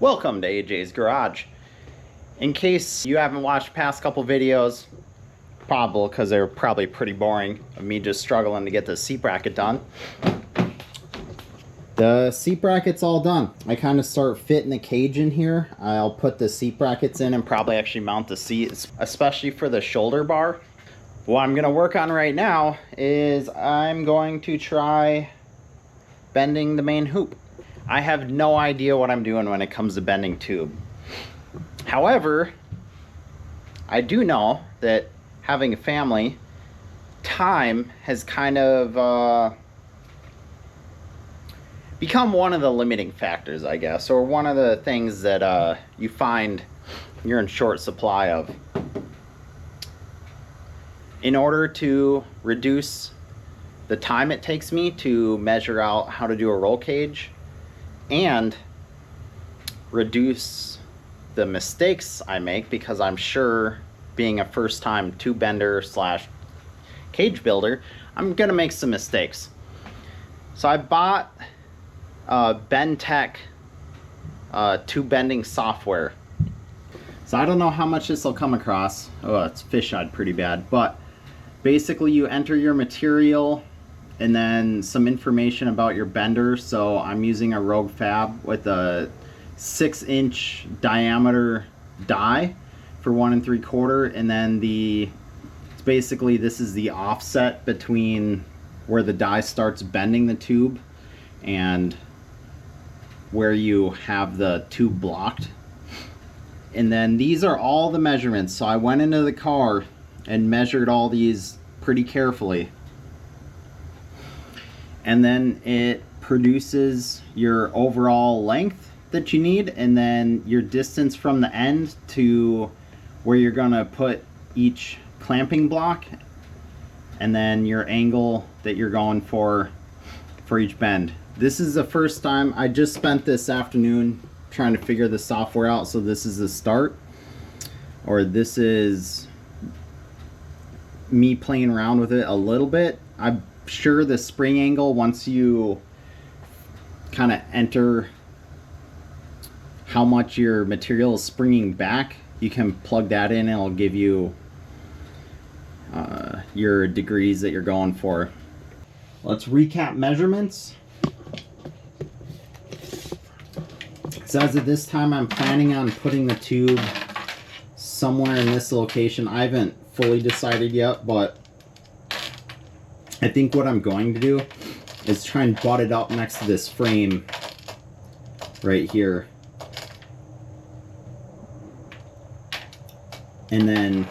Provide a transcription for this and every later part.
Welcome to AJ's Garage. In case you haven't watched past couple videos, probably because they're probably pretty boring of me just struggling to get the seat bracket done. The seat bracket's all done. I kind of start fitting the cage in here. I'll put the seat brackets in and probably actually mount the seats, especially for the shoulder bar. What I'm going to work on right now is I'm going to try bending the main hoop. I have no idea what I'm doing when it comes to bending tube. However, I do know that having a family, time has kind of become one of the limiting factors, I guess, or one of the things that you find you're in short supply of. In order to reduce the time it takes me to measure out how to do a roll cage and reduce the mistakes I make, because I'm sure being a first-time tube bender slash cage builder, I'm gonna make some mistakes. So I bought BendTech tube bending software. So I don't know how much this will come across. Oh, it's fisheyed pretty bad, but basically you enter your material and then some information about your bender. So I'm using a Rogue Fab with a 6-inch diameter die for 1 3/4, and then it's basically, this is the offset between where the die starts bending the tube and where you have the tube blocked. And then these are all the measurements. So I went into the car and measured all these pretty carefully, and then it produces your overall length that you need, and then your distance from the end to where you're gonna put each clamping block, and then your angle that you're going for each bend. This is the first time. I just spent this afternoon trying to figure the software out, so this is the start, or this is me playing around with it a little bit. I'm sure the spring angle, once you kind of enter how much your material is springing back, you can plug that in and it'll give you your degrees that you're going for. Let's recap measurements. So as of this time, I'm planning on putting the tube somewhere in this location. I haven't fully decided yet, but I think what I'm going to do is try and butt it up next to this frame right here. And then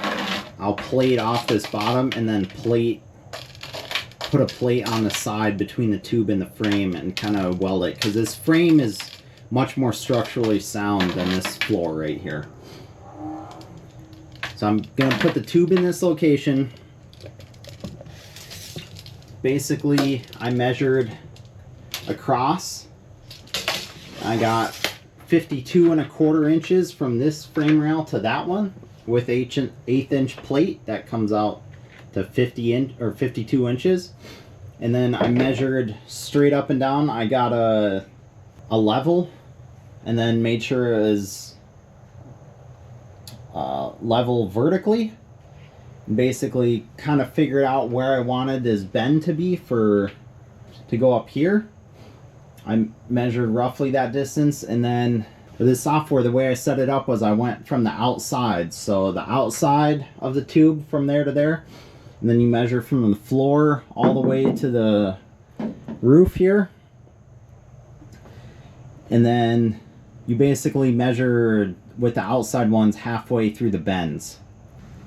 I'll plate off this bottom and then put a plate on the side between the tube and the frame and kind of weld it, because this frame is much more structurally sound than this floor right here. So I'm gonna put the tube in this location. Basically, I measured across. I got 52 1/4 inches from this frame rail to that one with 1/8 inch plate. That comes out to 52 inches. And then I measured straight up and down. I got a level, and then made sure it was level vertically. Basically kind of figured out where I wanted this bend to be to go up here. I measured roughly that distance, and then for this software, the way I set it up was I went from the outside. So the outside of the tube from there to there, and then you measure from the floor all the way to the roof here. And then you basically measure with the outside ones halfway through the bends.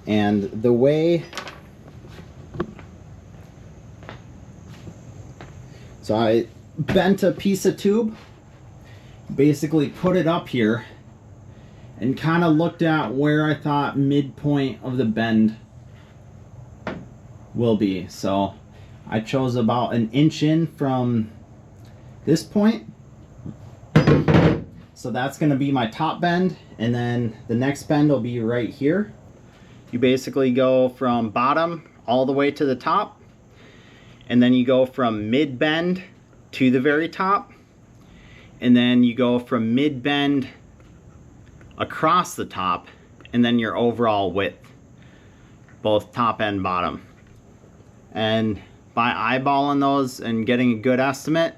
And the way, so I bent a piece of tube, basically put it up here, and kind of looked at where I thought midpoint of the bend will be. So I chose about 1 inch in from this point. So that's going to be my top bend, and then the next bend will be right here. You basically go from bottom all the way to the top, and then you go from mid bend to the very top, and then you go from mid bend across the top, and then your overall width, both top and bottom. And by eyeballing those and getting a good estimate,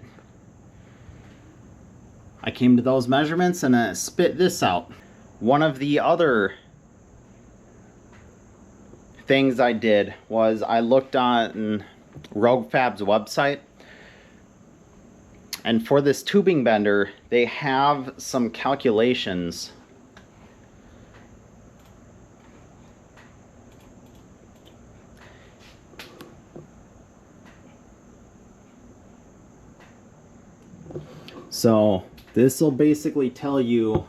I came to those measurements and I spit this out. One of the other things I did was I looked on Rogue Fab's website, and for this tubing bender they have some calculations so this will basically tell you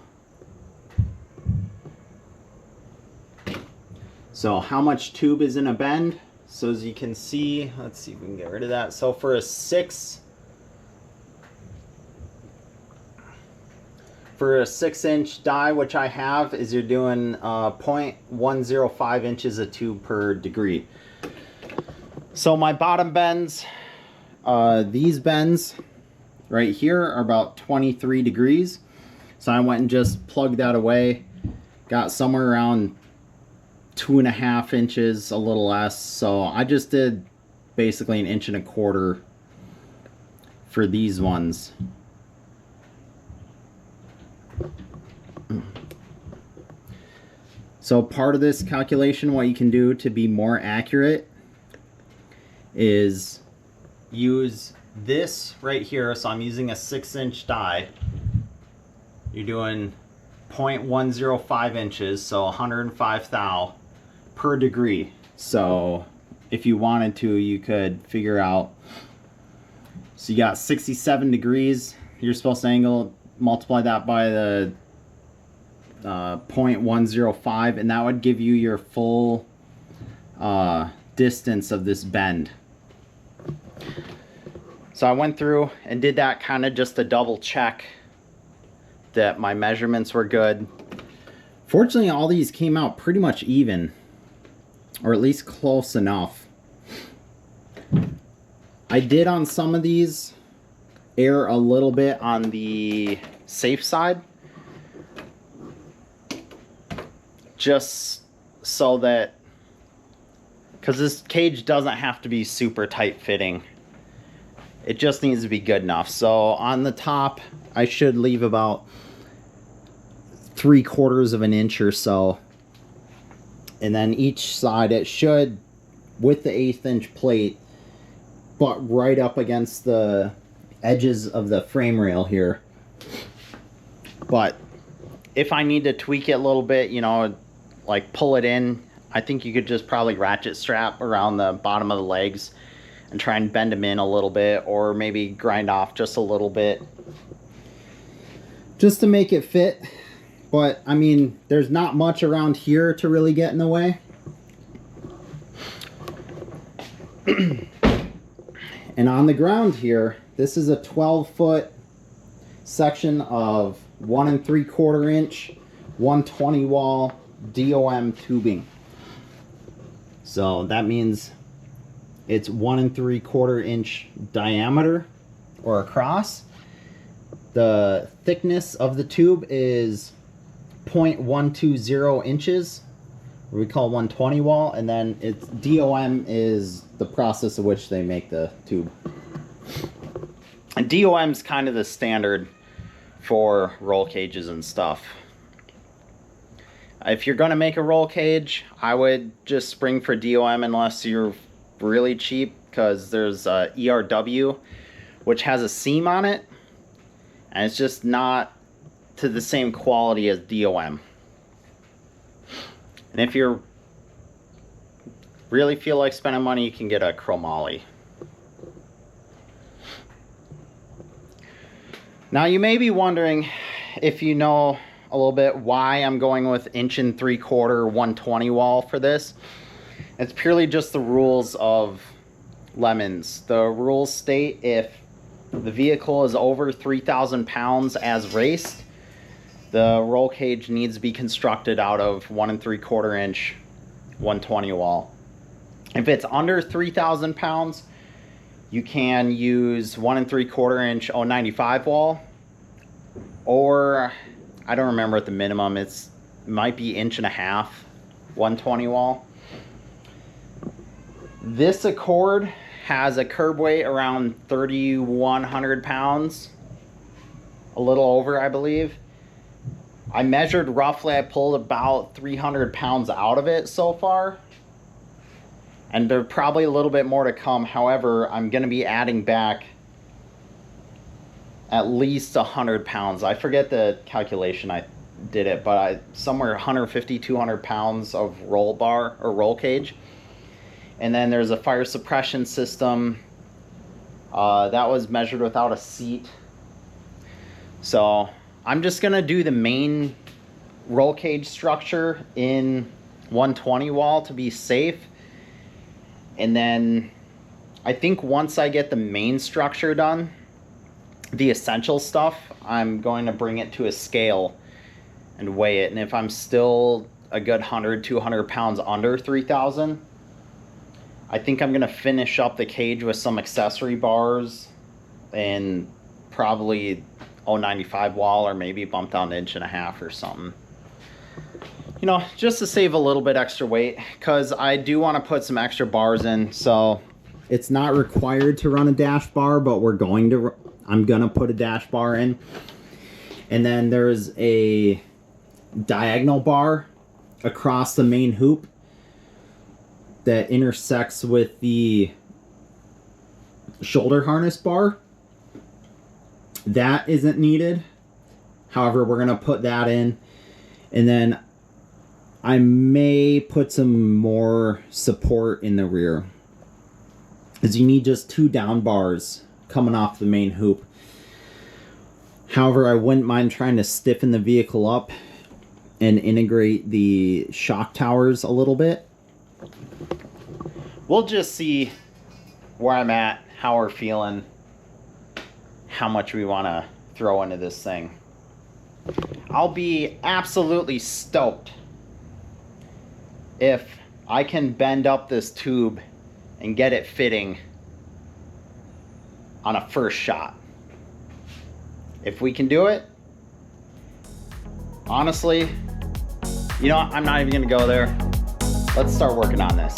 how much tube is in a bend. So as you can see, let's see if we can get rid of that. So for a 6-inch die, which I have, is you're doing 0.105 inches of tube per degree. So my bottom bends, these bends right here are about 23 degrees. So I went and just plugged that away, got somewhere around 2.5 inches, a little less. So I just did basically 1.25 inches for these ones. So part of this calculation, what you can do to be more accurate is use this right here. So I'm using a 6-inch die. You're doing 0.105 inches, so 105 thou per degree. So if you wanted to, you could figure out, so you got 67 degrees, you're supposed to angle, multiply that by the 0.105, and that would give you your full distance of this bend. So I went through and did that kind of just to double check that my measurements were good. Fortunately, all these came out pretty much even, or at least close enough. I did on some of these err a little bit on the safe side, just so that, because this cage doesn't have to be super tight fitting, it just needs to be good enough. So on the top I should leave about 3/4 of an inch or so, and then each side it should, with the 1/8 inch plate, butt right up against the edges of the frame rail here. But if I need to tweak it a little bit, you know, like pull it in, I think you could just probably ratchet strap around the bottom of the legs and try and bend them in a little bit, or maybe grind off just a little bit just to make it fit. But I mean, there's not much around here to really get in the way. And on the ground here, this is a 12-foot section of 1 3/4 inch 120 wall DOM tubing. So that means it's 1 3/4 inch diameter or across. The thickness of the tube is 0.120 inches, we call 120 wall, and then it's DOM is the process of which they make the tube. And DOM is kind of the standard for roll cages and stuff. If you're going to make a roll cage, I would just spring for DOM unless you're really cheap, because there's ERW, which has a seam on it, and it's just not to the same quality as DOM. And if you really feel like spending money, you can get a chromoly. Now you may be wondering, if you know a little bit, why I'm going with 1 3/4 120 wall for this. It's purely just the rules of lemons. The rules state if the vehicle is over 3,000 pounds as raced, the roll cage needs to be constructed out of 1 3/4 inch 120 wall. If it's under 3,000 pounds, you can use 1 3/4 inch 095 wall, or I don't remember at the minimum. It might be 1.5 inch, 120 wall. This Accord has a curb weight around 3,100 pounds, a little over, I believe. I measured roughly, I pulled about 300 pounds out of it so far. And there's probably a little bit more to come. However, I'm going to be adding back at least 100 pounds. I forget the calculation I did it, but somewhere 150, 200 pounds of roll bar or roll cage. And then there's a fire suppression system. That was measured without a seat. So I'm just going to do the main roll cage structure in 120 wall to be safe. And then I think once I get the main structure done, the essential stuff, I'm going to bring it to a scale and weigh it. And if I'm still a good 100, 200 pounds under 3,000, I think I'm going to finish up the cage with some accessory bars and probably 0.95 wall, or maybe bump down 1.5 inches or something. You know, just to save a little bit extra weight, because I do want to put some extra bars in. So it's not required to run a dash bar, but I'm gonna put a dash bar in. And then there's a diagonal bar across the main hoop that intersects with the shoulder harness bar. That isn't needed. However, we're gonna put that in. And then I may put some more support in the rear, as you need just 2 down bars coming off the main hoop. However, I wouldn't mind trying to stiffen the vehicle up and integrate the shock towers a little bit. We'll just see where I'm at, how we're feeling, how much we want to throw into this thing. I'll be absolutely stoked if I can bend up this tube and get it fitting on a first shot. If we can do it, honestly, you know what? I'm not even gonna go there. Let's start working on this.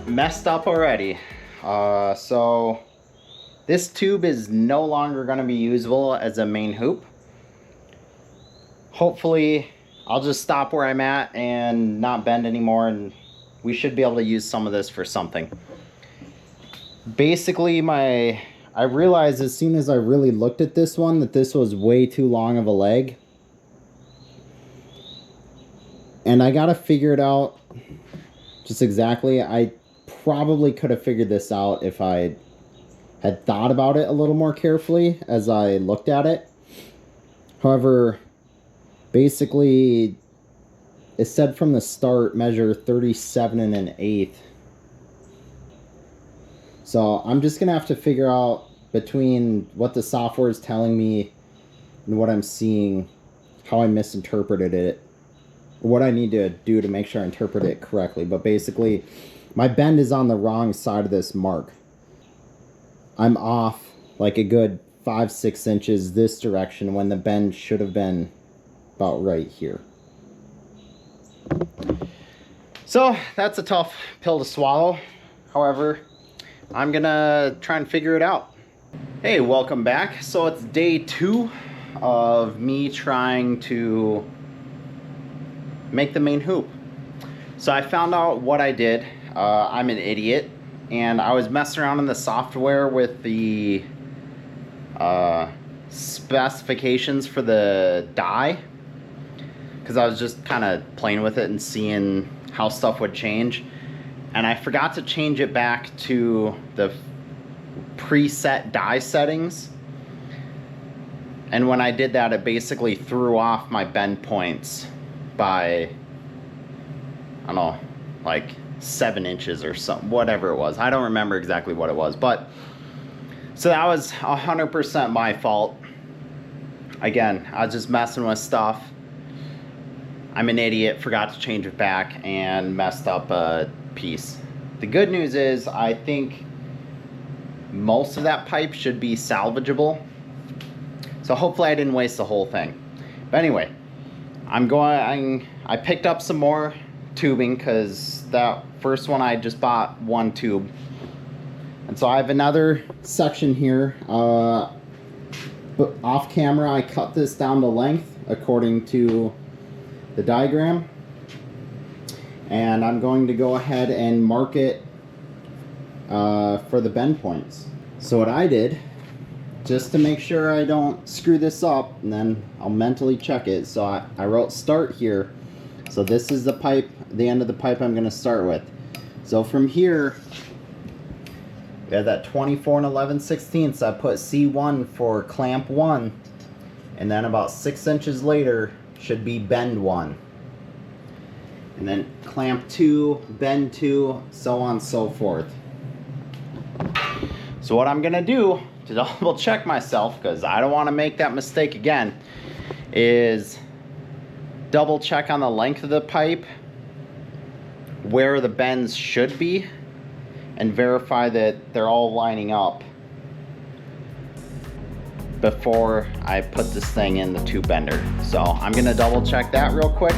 messed up already. So this tube is no longer going to be usable as a main hoop. Hopefully I'll just stop where I'm at and not bend anymore, and we should be able to use some of this for something. Basically, I realized as soon as I really looked at this one that this was way too long of a leg. And I gotta figure it out just exactly. I probably could have figured this out if I had thought about it a little more carefully as I looked at it. However, basically, it said from the start, measure 37 1/8. So I'm just gonna have to figure out between what the software is telling me and what I'm seeing, how I misinterpreted it, what I need to do to make sure I interpret it correctly. But basically, my bend is on the wrong side of this mark. I'm off like a good 5-6 inches this direction when the bend should have been about right here. So that's a tough pill to swallow. However, I'm gonna try and figure it out. Hey, welcome back. So it's day 2 of me trying to make the main hoop. So I found out what I did. I'm an idiot, and I was messing around in the software with the specifications for the die, because I was just kind of playing with it and seeing how stuff would change. And I forgot to change it back to the preset die settings. And when I did that, it basically threw off my bend points by, I don't know, like 7 inches or something, whatever it was. I don't remember exactly what it was, but so that was 100% my fault. Again, I was just messing with stuff. I'm an idiot, forgot to change it back and messed up a piece. The good news is I think most of that pipe should be salvageable. So hopefully I didn't waste the whole thing. But anyway, I picked up some more tubing because that first one I just bought 1 tube. And so I have another section here. But off camera I cut this down to length according to the diagram. And I'm going to go ahead and mark it for the bend points. So what I did, just to make sure I don't screw this up, and then I'll mentally check it. So I wrote start here. So this is the pipe, the end of the pipe I'm going to start with. So from here, we have that 24 11/16. I put C1 for clamp 1, and then about 6 inches later should be bend 1. And then clamp 2, bend 2, so on and so forth. So what I'm gonna do to double check myself, because I don't want to make that mistake again, is double check on the length of the pipe where the bends should be and verify that they're all lining up before I put this thing in the tube bender. So I'm gonna double check that real quick.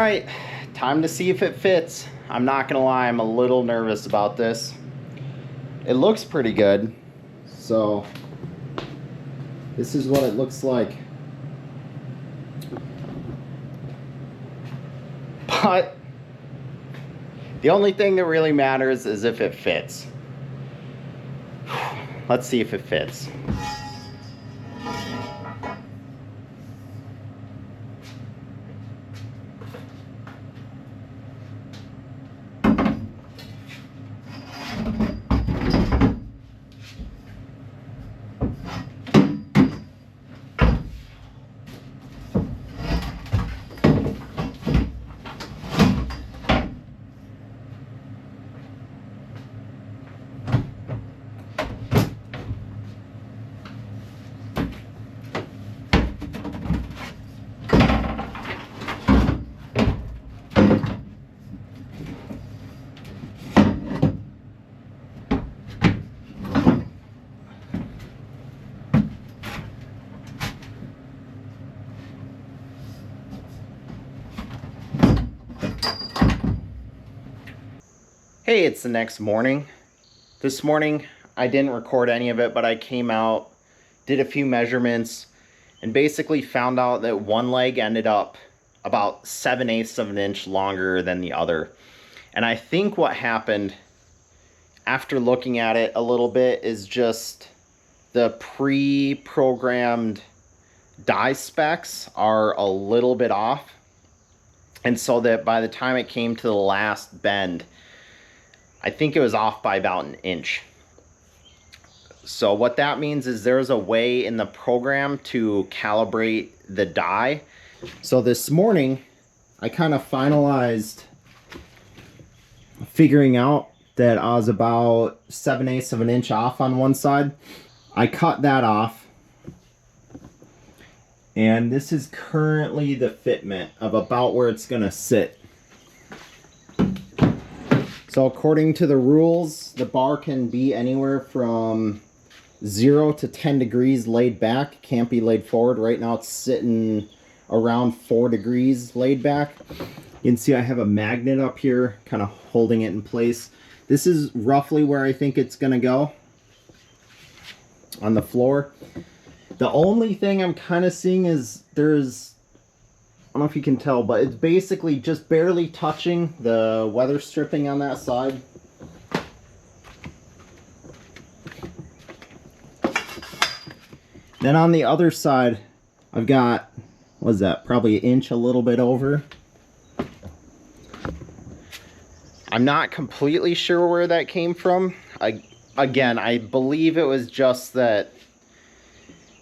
right, time to see if it fits. I'm not gonna lie, I'm a little nervous about this. It looks pretty good, so this is what it looks like. But the only thing that really matters is if it fits. Let's see if it fits. Hey, it's the next morning. This morning, I didn't record any of it, but I came out, did a few measurements, and basically found out that one leg ended up about 7/8 of an inch longer than the other. And I think what happened after looking at it a little bit is just the pre-programmed die specs are a little bit off. And so that by the time it came to the last bend, I think it was off by about an inch. So what that means is there's a way in the program to calibrate the die. So this morning, I kind of finalized figuring out that I was about 7/8 of an inch off on one side. I cut that off. And this is currently the fitment of about where it's gonna sit. So according to the rules, the bar can be anywhere from 0 to 10 degrees laid back. Can't be laid forward. Right now it's sitting around 4 degrees laid back. You can see I have a magnet up here kind of holding it in place. This is roughly where I think it's going to go on the floor. The only thing I'm kind of seeing is there's, I don't know if you can tell, but it's basically just barely touching the weather stripping on that side. Then on the other side, I've got, what is that, probably an inch, a little bit over. I'm not completely sure where that came from. Again, I believe it was just that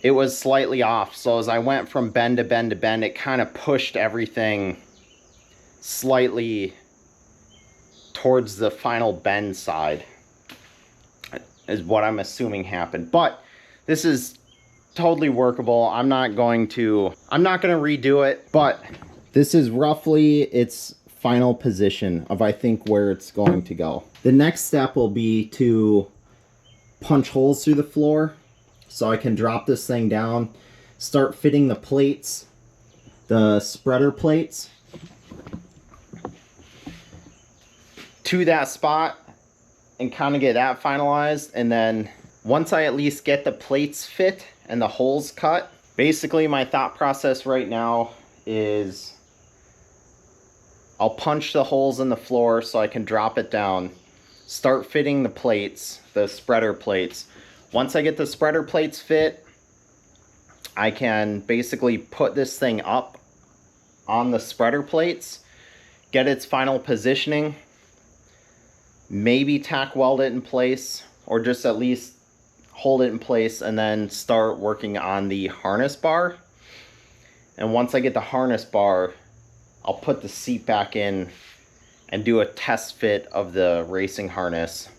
it was slightly off. So as I went from bend to bend to bend, it kind of pushed everything slightly towards the final bend side, is what I'm assuming happened. But this is totally workable. I'm not going to redo it, but this is roughly its final position of, I think, where it's going to go. The next step will be to punch holes through the floor so I can drop this thing down, start fitting the plates, the spreader plates, to that spot and kind of get that finalized. And then once I at least get the plates fit and the holes cut, basically my thought process right now is I'll punch the holes in the floor so I can drop it down, start fitting the plates, the spreader plates. Once I get the spreader plates fit, I can basically put this thing up on the spreader plates, get its final positioning, maybe tack weld it in place, or just at least hold it in place, and then start working on the harness bar. And once I get the harness bar, I'll put the seat back in and do a test fit of the racing harness.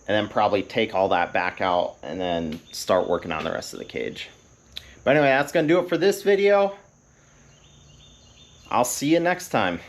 And then probably take all that back out and then start working on the rest of the cage. But anyway, that's going to do it for this video. I'll see you next time.